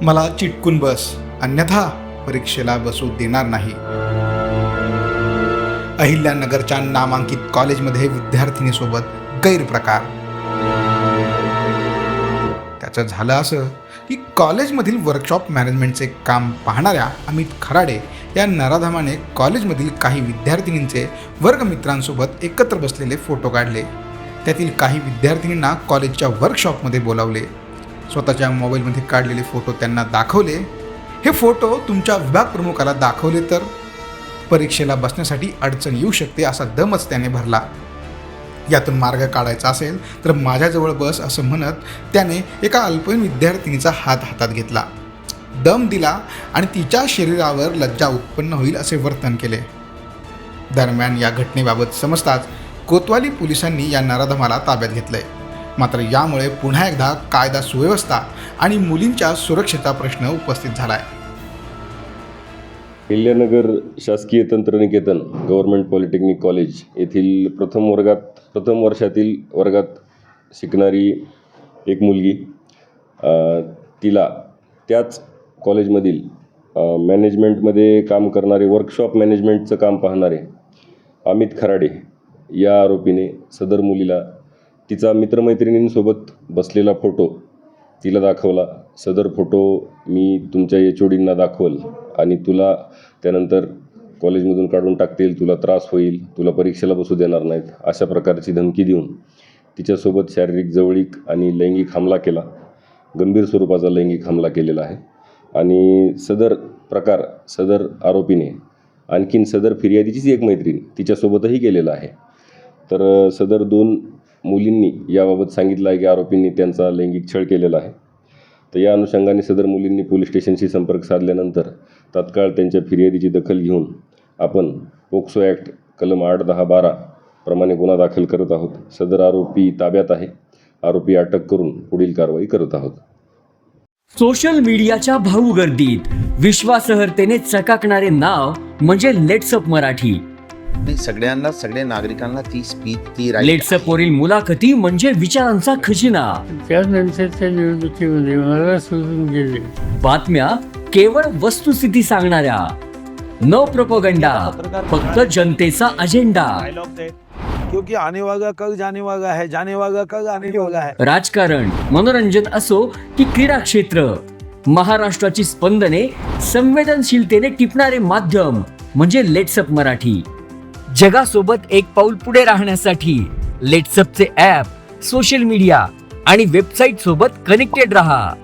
मला चिटकून बस, अन्यथा परीक्षेला बसू देणार नाही. अहिल्यानगरच्या नामांकित कॉलेजमध्ये विद्यार्थिनीसोबत गैरप्रकार. त्याचं झालं असं की कॉलेजमधील वर्कशॉप मॅनेजमेंटचे काम पाहणाऱ्या अमित खराडे या नराधमाने कॉलेजमधील काही विद्यार्थिनींचे वर्गमित्रांसोबत एकत्र बसलेले फोटो काढले. त्यातील काही विद्यार्थिनींना कॉलेजच्या वर्कशॉपमध्ये बोलावले. स्वतःच्या मोबाईलमध्ये काढलेले फोटो त्यांना दाखवले. हे फोटो तुमच्या विभाग प्रमुखाला दाखवले तर परीक्षेला बसण्यासाठी अडचण येऊ शकते असा दमच त्याने भरला. यातून मार्ग काढायचा असेल तर माझ्याजवळ बस असं म्हणत त्याने एका अल्पवयीन विद्यार्थिनीचा हात हातात घेतला, दम दिला आणि तिच्या शरीरावर लज्जा उत्पन्न होईल असे वर्तन केले. दरम्यान या घटनेबाबत समजताच कोतवाली पोलिसांनी या नराधमाला ताब्यात घेतलंय. मात्र यामुळे पुन्हा एकदा कायदा सुव्यवस्था आणि मुलींच्या सुरक्षेचा प्रश्न उपस्थित झालाय. अहिल्यानगर शासकीय तंत्रनिकेतन गव्हर्नमेंट पॉलिटेक्निक कॉलेज येथील प्रथम वर्षातील वर्गात शिकणारी एक मुलगी, तिला त्याच कॉलेजमधील मॅनेजमेंटमध्ये काम करणारे, वर्कशॉप मॅनेजमेंटचं काम पाहणारे अमित खराडे या आरोपीने सदर मुलीला तिचा मित्रमैत्रिणींसोबत बसलेला फोटो तिला दाखवला. सदर फोटो मी तुमच्या HODंना दाखवल आणि तुला त्यानंतर कॉलेजमधून काढून टाकतील, तुला त्रास होईल, तुला परीक्षेला बसू देणार नाहीत, अशा प्रकारची धमकी देऊन तिच्यासोबत शारीरिक जवळीक आणि लैंगिक हमला केला. गंभीर स्वरूपाचा लैंगिक हमला केलेला आहे. आणि सदर आरोपीने आणखीन सदर फिर्यादीचीच एक मैत्रीण तिच्यासोबतही केलेला आहे. तर सदर 2 मुलींनी याबाबत सांगितलं आहे की आरोपींनी त्यांचा लैंगिक छळ केलेला आहे. तर या अनुषंगाने सदर मुलींनी पोलीस स्टेशनशी संपर्क साधल्यानंतर तात्काळ त्यांच्या फिर्यादीची दखल घेऊन आपण पोक्सो ॲक्ट कलम 8, 10, 12 प्रमाणे गुन्हा दाखल करत आहोत. सदर आरोपी ताब्यात आहे. आरोपी अटक करून पुढील कारवाई करत आहोत. सोशल मीडियाच्या भाऊ गर्दीत विश्वासार्हतेने चकाकणारे नाव म्हणजे लेट्सअप मराठी. सगळ्या नागरिकांना ती स्पीच, ती लेट्सअप वरील मुलाखती म्हणजे विचारांचा खजिना. त्यानंतरच्या निवडणुकीमध्ये मला सोडून गेले. बातम्या केवळ वस्तुस्थिती सांगणाऱ्या, न प्रोपगंडा, फक्त जनतेचा अजेंडा. क्योंकि आने वाला कल जाने वाला है, जाने वाला कल आने वाला है. राजकारण, मनोरंजन असो की क्रीडा क्षेत्र, महाराष्ट्राची स्पंदने संवेदनशीलतेने टिपणारे माध्यम म्हणजे लेट्सअप मराठी. जगासोबत एक पाऊल पुढे राहण्यासाठी लेट्सअपचे ॲप, सोशल मीडिया आणि वेबसाईट सोबत कनेक्टेड रहा.